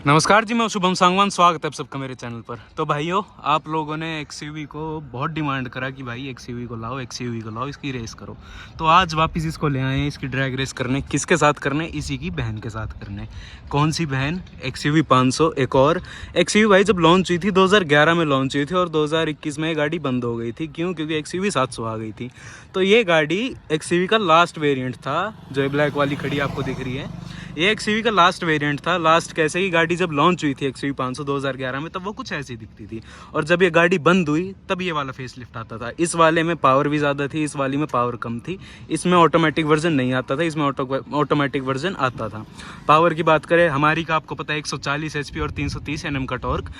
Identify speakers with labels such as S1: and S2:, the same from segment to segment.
S1: नमस्कार जी, मैं शुभम सांगवान। स्वागत है आप सबका मेरे चैनल पर। तो भाइयों, आप लोगों ने एक्सयूवी को बहुत डिमांड करा कि भाई एक्सयूवी को लाओ, एक्सयूवी को लाओ, इसकी रेस करो। तो आज वापस इसको ले आए हैं, इसकी ड्रैग रेस करने। किसके साथ करने? इसी की बहन के साथ करने। कौन सी बहन? एक्सयूवी 500। एक और एक्सयूवी भाई जब लॉन्च हुई थी 2011 में लॉन्च हुई थी और 2021 में ये गाड़ी बंद हो गई थी। क्यों? क्योंकि एक्सयूवी 700 आ गई थी। तो ये गाड़ी एक्सयूवी का लास्ट वेरियंट था, जो ब्लैक वाली खड़ी आपको दिख रही है। ये एक्सयूवी का लास्ट वेरिएंट था। लास्ट कैसे? की गाड़ी जब लॉन्च हुई थी एक्सयूवी 500 2011 में, तब वो कुछ ऐसी दिखती थी। और जब ये गाड़ी बंद हुई तब ये वाला फेस लिफ्ट आता था। इस वाले में पावर भी ज़्यादा थी, इस वाली में पावर कम थी। इसमें ऑटोमेटिक वर्जन नहीं आता था, इसमें ऑटोमेटिक वर्जन आता था। पावर की बात करें, हमारी का आपको पता है 140 HP और 330 Nm का टॉर्क।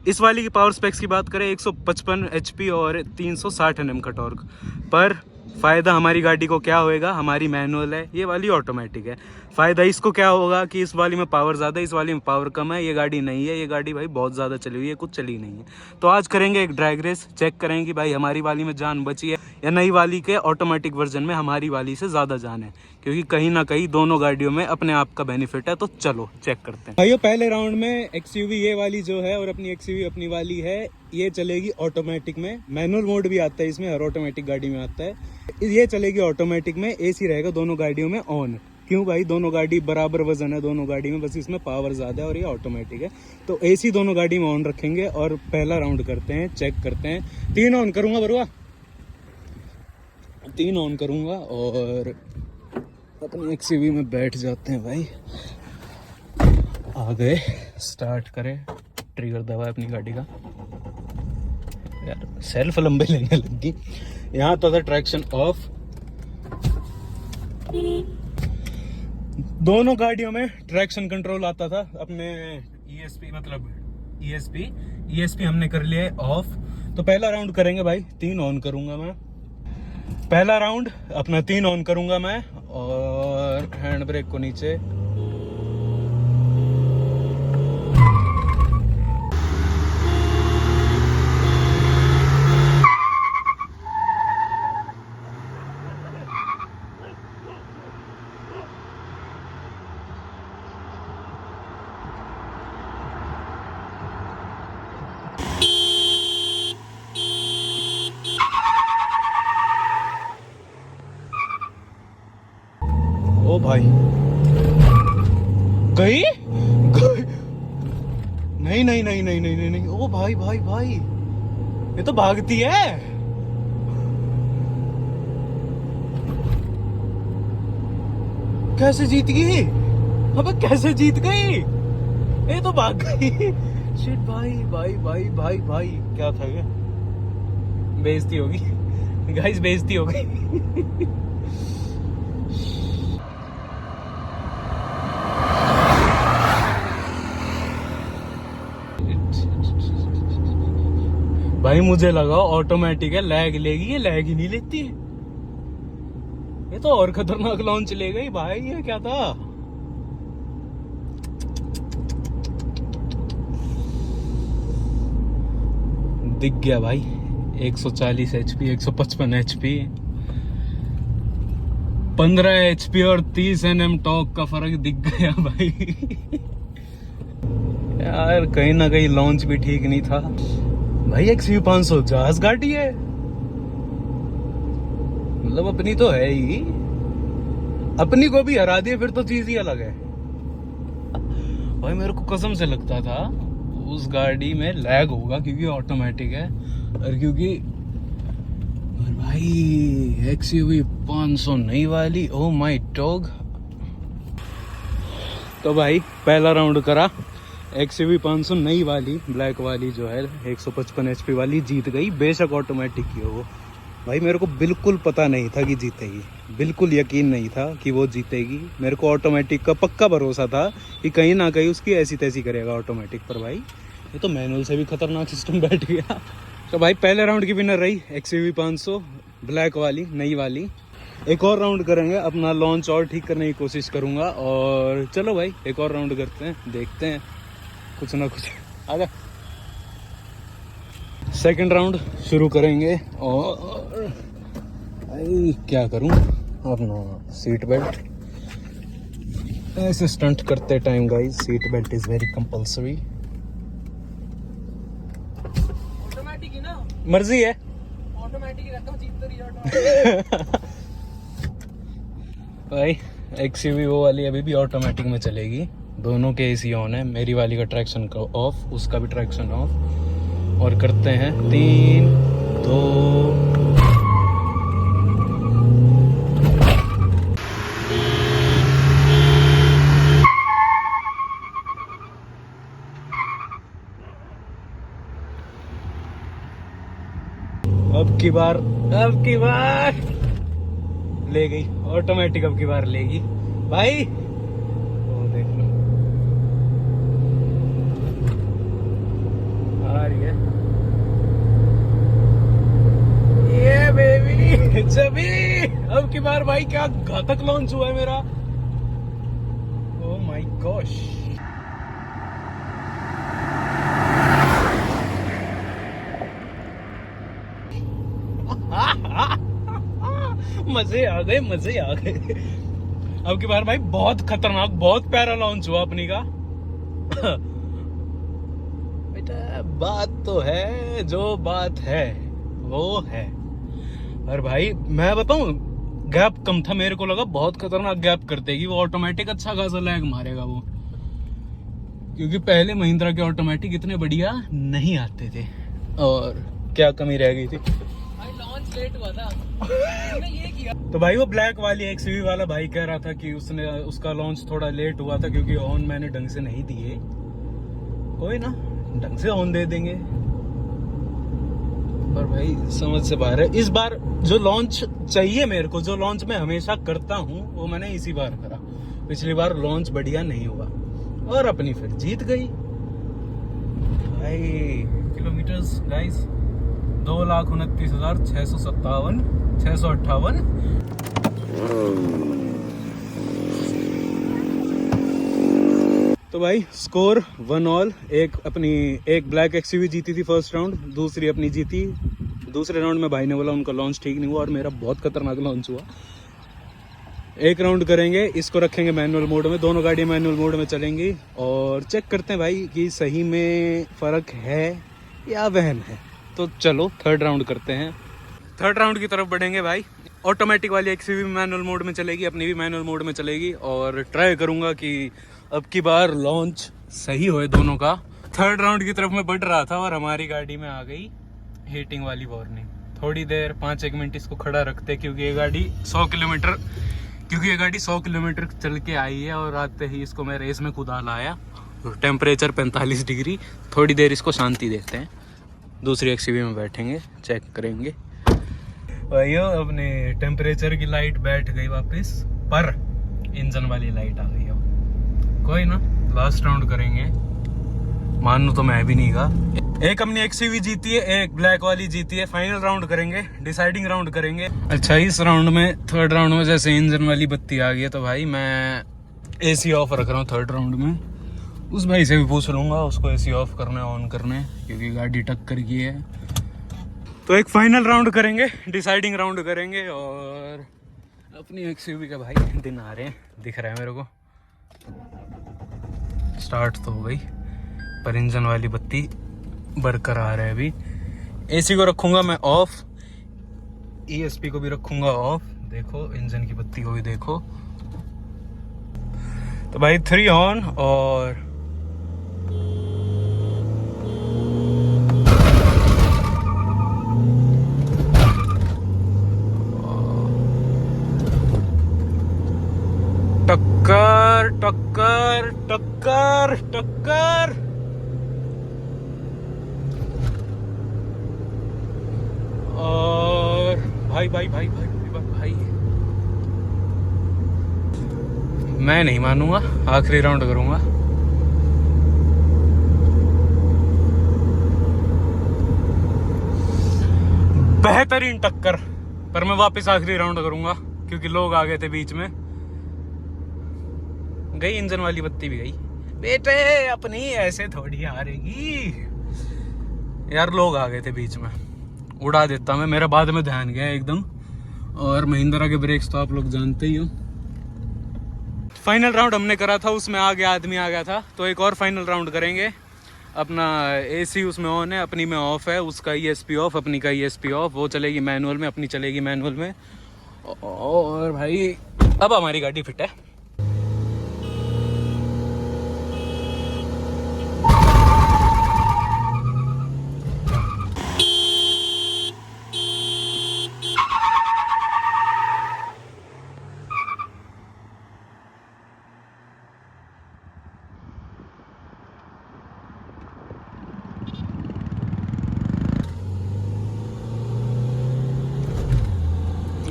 S1: इस वाली की पावर स्पेक्स की बात करें 155 HP और 360 Nm का टॉर्क। पर फ़ायदा हमारी गाड़ी को क्या होएगा? हमारी मैनुअल है, ये वाली ऑटोमेटिक है। फ़ायदा इसको क्या होगा कि इस वाली में पावर ज़्यादा है, इस वाली में पावर कम है। ये गाड़ी नहीं है, ये गाड़ी भाई बहुत ज़्यादा चली हुई है, कुछ चली नहीं है। तो आज करेंगे एक ड्रैग रेस, चेक करेंगे कि भाई हमारी वाली में जान बची है या नई वाली के ऑटोमेटिक वर्जन में हमारी वाली से ज़्यादा जान है। क्योंकि कहीं ना कहीं दोनों गाड़ियों में अपने आप का बेनिफिट है। तो चलो चेक करते हैं भाइयों। पहले राउंड में एक्सयूवी ये वाली जो है और अपनी एक्सयूवी अपनी वाली है, ये चलेगी ऑटोमेटिक में। मैनुअल मोड भी आता है इसमें, हर ऑटोमेटिक गाड़ी में आता है। ये चलेगी ऑटोमेटिक में, एसी रहेगा दोनों गाड़ियों में ऑन। क्यों भाई? दोनों गाड़ी बराबर वजन है दोनों गाड़ी में, बस इसमें पावर ज़्यादा है और ये ऑटोमेटिक है। तो एसी दोनों गाड़ी में ऑन रखेंगे और पहला राउंड करते हैं, चेक करते हैं। 3 ऑन करूँगा बरुआ, 3 ऑन करूँगा और अपनी एक्सयूवी में बैठ जाते हैं भाई। आ गए, स्टार्ट करें, ट्रिगर दबाए अपनी गाड़ी का। यार सेल्फ लंबे लेने लगी। यहाँ तो था ट्रैक्शन ऑफ। दोनों गाड़ियों में ट्रैक्शन कंट्रोल आता था। अपने ESP मतलब ESP हमने कर लिया है ऑफ। तो पहला राउंड करेंगे भाई, 3 ऑन करूंगा मैं। पहला राउंड अपना 3 ऑन करूंगा मैं और हैंड ब्रेक को नीचे। ओ भाई गई नहीं नहीं नहीं नहीं नहीं नहीं नहीं। ओ भाई भाई भाई, ये तो भागती है। कैसे जीत गई? अबे कैसे जीत गई? ये तो भाग गई। शिट भाई भाई भाई भाई भाई, क्या था ये? बेइज्जती होगी गाइस, बेइज्जती हो गई। भाई मुझे लगा ऑटोमेटिक है, लैग लेगी। ये लैग ही नहीं लेती, ये तो और खतरनाक लॉन्च ले गई भाई। ये क्या था? दिख गया भाई, 140 HP 155 HP, 15 HP और 30 Nm टॉर्क का फर्क दिख गया भाई। यार कहीं ना कहीं लॉन्च भी ठीक नहीं था भाई। एक्सयूवी 500 जहाज गाड़ी है, मतलब अपनी तो है ही, अपनी को भी हरा दिए फिर तो चीज ही अलग है भाई। मेरे को कसम से लगता था उस गाड़ी में लैग होगा क्योंकि ऑटोमेटिक है और क्योंकि और भाई एक्सयूवी 500 नई वाली, ओ माय डॉग। तो भाई पहला राउंड करा, एक्सयूवी 500 नई वाली ब्लैक वाली जो है 155 HP वाली जीत गई। बेशक ऑटोमेटिक ही हो वो भाई, मेरे को बिल्कुल पता नहीं था कि जीतेगी, बिल्कुल यकीन नहीं था कि वो जीतेगी। मेरे को ऑटोमेटिक का पक्का भरोसा था कि कहीं ना कहीं उसकी ऐसी तैसी करेगा ऑटोमेटिक। पर भाई ये तो मैनुअल से भी खतरनाक सिस्टम बैठ गया। तो भाई पहले राउंड की विनर रही एक्सयूवी 500 ब्लैक वाली नई वाली। एक और राउंड करेंगे, अपना लॉन्च और ठीक करने की कोशिश करूँगा। और चलो भाई एक और राउंड करते हैं, देखते हैं कुछ ना कुछ आगे। सेकंड राउंड शुरू करेंगे और भाई क्या करूं, अपना सीट बेल्ट ऐसे स्टंट करते time guys seat belt is very compulsory.
S2: Automatic ही ना,
S1: मर्जी है,
S2: ऑटोमेटिक ही रहता हूँ, जीत तो रही ऑटोमेटिक।
S1: भाई एक्सयूवी वो वाली अभी भी ऑटोमेटिक में चलेगी, दोनों के एसी ऑन है, मेरी वाली का ट्रैक्शन ऑफ, उसका भी ट्रैक्शन ऑफ। और करते हैं 3 2 अब की बार ले गई ऑटोमेटिक, अब की बार लेगी भाई। वो देख लो आ रही है ये बेबी जबी। अब की बार भाई क्या घातक लॉन्च हुआ है मेरा, ओ माय गॉश। मजे आ गए, मजे आ गए। अब की बार भाई बहुत खतरनाक, बहुत प्यारा लॉन्च हुआ अपनी का। बेटा बात तो है, जो बात है वो है। और भाई मैं बताऊं, गैप कम था, मेरे को लगा बहुत खतरनाक गैप कर देगी वो ऑटोमेटिक, अच्छा खासा लैग मारेगा वो, क्योंकि पहले महिंद्रा के ऑटोमेटिक इतने बढ़िया नहीं आते थे। और क्या कमी रह गई थी,
S2: लॉन्च लेट हुआ था, ये किया।
S1: तो भाई वो ब्लैक वाली एक्सयूवी वाला भाई कह रहा था कि उसका लॉन्च थोड़ा लेट हुआ था क्योंकि ऑन मैंने ढंग से नहीं दिए। कोई ना, ढंग से ऑन दे देंगे। पर भाई समझ से बाहर है, इस बार जो लॉन्च चाहिए मेरे को, जो लॉन्च मैं हमेशा करता हूँ वो मैंने इसी बार करा। पिछली बार लॉन्च बढ़िया नहीं हुआ और अपनी फिर जीत गई भाई। Kilometres guys 2,29,657 658। तो भाई स्कोर 1-1। एक ब्लैक एक्सयूवी जीती थी फर्स्ट राउंड, दूसरी अपनी जीती। दूसरे राउंड में भाई ने बोला उनका लॉन्च ठीक नहीं हुआ और मेरा बहुत खतरनाक लॉन्च हुआ। एक राउंड करेंगे, इसको रखेंगे मैनुअल मोड में, दोनों गाड़ी मैनुअल मोड में चलेंगी और चेक करते हैं भाई कि सही में फर्क है या वहम है। तो चलो थर्ड राउंड करते हैं, थर्ड राउंड की तरफ बढ़ेंगे भाई। ऑटोमेटिक वाली एक्सयूवी मैनुअल मोड में चलेगी, अपनी भी मैनुअल मोड में चलेगी और ट्राई करूंगा कि अब की बार लॉन्च सही होए दोनों का। थर्ड राउंड की तरफ मैं बढ़ रहा था और हमारी गाड़ी में आ गई हीटिंग वाली वार्निंग। थोड़ी देर 5-1 मिनट इसको खड़ा रखते, क्योंकि ये गाड़ी 100 किलोमीटर चल के आई है और आते ही इसको मैं रेस में कुदा लाया। Temperature 45 degree. थोड़ी देर इसको शांति देते हैं, दूसरी एक्सयूवी में बैठेंगे, चेक करेंगे। भाइयों अपने टेम्परेचर की लाइट बैठ गई वापस, पर इंजन वाली लाइट आ गई अब। कोई ना, लास्ट राउंड करेंगे, मानू तो मैं भी नहीं गा। एक अपनी एक्सयूवी जीती है, एक ब्लैक वाली जीती है। फाइनल राउंड करेंगे, डिसाइडिंग राउंड करेंगे। अच्छा इस राउंड में, थर्ड राउंड में जैसे इंजन वाली बत्ती आ गई है तो भाई मैं एसी ऑफ रख रहा हूँ थर्ड राउंड में। उस भाई से भी पूछ लूंगा उसको एसी ऑफ करना है ऑन करना है, क्योंकि गाड़ी टक्कर की है। तो एक फाइनल राउंड करेंगे, डिसाइडिंग राउंड करेंगे और अपनी एक्सयूवी का भाई दिन आ रहे हैं, दिख रहा है मेरे को। स्टार्ट तो हो गई पर इंजन वाली बत्ती बरकरार है अभी। एसी को रखूंगा मैं ऑफ, ESP को भी रखूंगा ऑफ। देखो इंजन की बत्ती को भी देखो। तो भाई 3 ऑन और टक्कर टक्कर टक्कर टक्कर। और भाई भाई भाई भाई भाई भाई मैं नहीं मानूंगा, आखिरी राउंड करूंगा। बेहतरीन टक्कर, पर मैं वापस आखिरी राउंड करूंगा क्योंकि लोग आ गए थे बीच में। गई इंजन वाली बत्ती भी गई। बेटे अपनी ऐसे थोड़ी हारेगी यार, लोग आ गए थे बीच में, उड़ा देता मैं, मेरा बाद में ध्यान गया एकदम। और महिंद्रा के ब्रेक्स तो आप लोग जानते ही हो। फाइनल राउंड हमने करा था, उसमें आगे आदमी आ गया था, तो एक और फाइनल राउंड करेंगे। अपना एसी उसमें ऑन है, अपनी में ऑफ है, उसका ESP ऑफ, अपनी का ESP ऑफ। वो चलेगी मैनुअल में, अपनी चलेगी मैनुअल में। और भाई अब हमारी गाड़ी फिट है।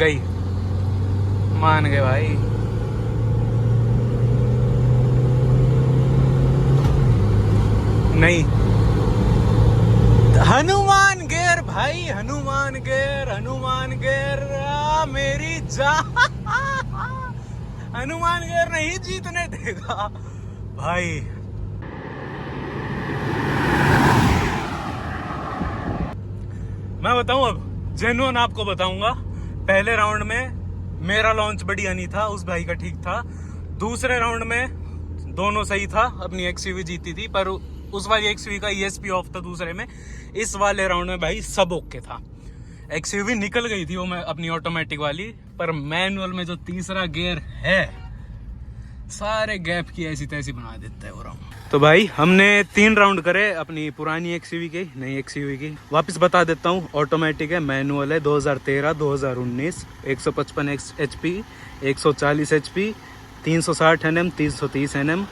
S1: गई, मान गए भाई। नहीं, हनुमान गेर भाई, हनुमान गेर, हनुमान गेर मेरी जान। हनुमान गेर नहीं जीतने देगा भाई। मैं बताऊं, अब जेन्युइन आपको बताऊंगा। पहले राउंड में मेरा लॉन्च बढ़िया नहीं था, उस भाई का ठीक था। दूसरे राउंड में दोनों सही था, अपनी XUV जीती थी, पर उस वाली XUV का ESP ऑफ था दूसरे में। इस वाले राउंड में भाई सब ओके था। XUV निकल गई थी वो मैं अपनी ऑटोमेटिक वाली, पर मैनुअल में जो तीसरा गियर है सारे गैप की ऐसी तैसी बना देता है वो राउंड। तो भाई हमने 3 राउंड करे अपनी पुरानी XUV की, नई XUV की। वापस बता देता हूँ, ऑटोमेटिक है, मैनुअल है, 2013 2019, 155 HP, 140 HP, 360 Nm, 330 Nm,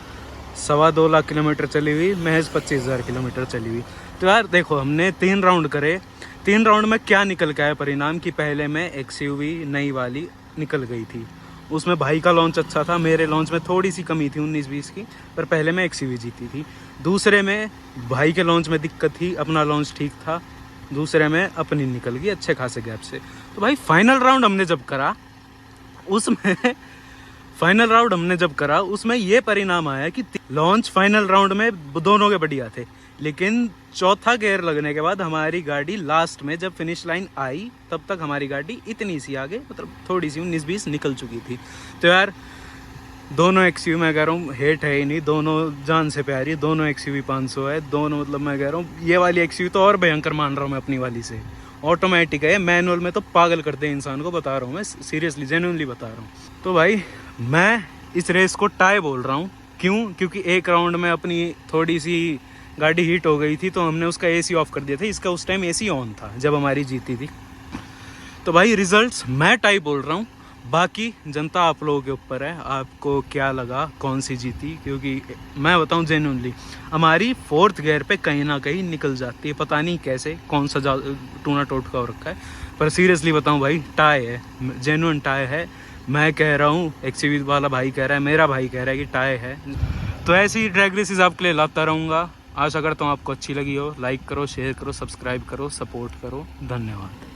S1: 2.25 lakh kilometre चली हुई, महज 25,000 किलोमीटर चली हुई। तो यार देखो, हमने 3 राउंड करे। 3 राउंड में क्या निकल के आया परिणाम कि पहले में XUV नई वाली निकल गई थी, उसमें भाई का लॉन्च अच्छा था, मेरे लॉन्च में थोड़ी सी कमी थी 19-20 की, पर पहले में XUV जीती थी। दूसरे में भाई के लॉन्च में दिक्कत थी, अपना लॉन्च ठीक था। दूसरे में अपनी निकल गई अच्छे खासे गैप से। तो भाई फाइनल राउंड हमने जब करा उसमें ये परिणाम आया कि लॉन्च फाइनल राउंड में दोनों के बढ़िया थे, लेकिन चौथा गियर लगने के बाद हमारी गाड़ी लास्ट में जब फिनिश लाइन आई तब तक हमारी गाड़ी इतनी सी आगे, मतलब थोड़ी सी 19-20 निकल चुकी थी। तो यार दोनों XUV, मैं कह रहा हूँ हेट है ही नहीं, दोनों जान से प्यारी, दोनों XUV 500 है दोनों। मतलब मैं कह रहा हूँ ये वाली XUV तो और भयंकर मान रहा हूँ मैं अपनी वाली से। ऑटोमेटिक है, मैनुअल में तो पागल करते हैं इंसान को, बता रहा हूँ मैं, सीरियसली जेन्युइनली बता रहा हूँ। तो भाई मैं इस रेस को टाई बोल रहा हूँ। क्यों? क्योंकि एक राउंड में अपनी थोड़ी सी गाड़ी हीट हो गई थी, तो हमने उसका AC ऑफ कर दिया था। इसका उस टाइम AC ऑन था जब हमारी जीती थी। तो भाई रिजल्ट्स मैं टाई बोल रहा हूँ, बाकी जनता आप लोगों के ऊपर है, आपको क्या लगा, कौन सी जीती। क्योंकि मैं बताऊँ जेन्युइनली हमारी 4th गियर पे कहीं ना कहीं निकल जाती है, पता नहीं कैसे, कौन सा टूना टोटका हो रखा है, पर सीरियसली बताऊँ भाई टाई है, जेन्युइन टाई है। मैं कह रहा हूँ, XUV वाला भाई कह रहा है, मेरा भाई कह रहा है कि टाई है। तो ऐसी ड्रैग रेसेस आपके लिए लाता रहूँगा। आशा करता हूँ आपको अच्छी लगी हो। लाइक करो, शेयर करो, सब्सक्राइब करो, सपोर्ट करो। धन्यवाद।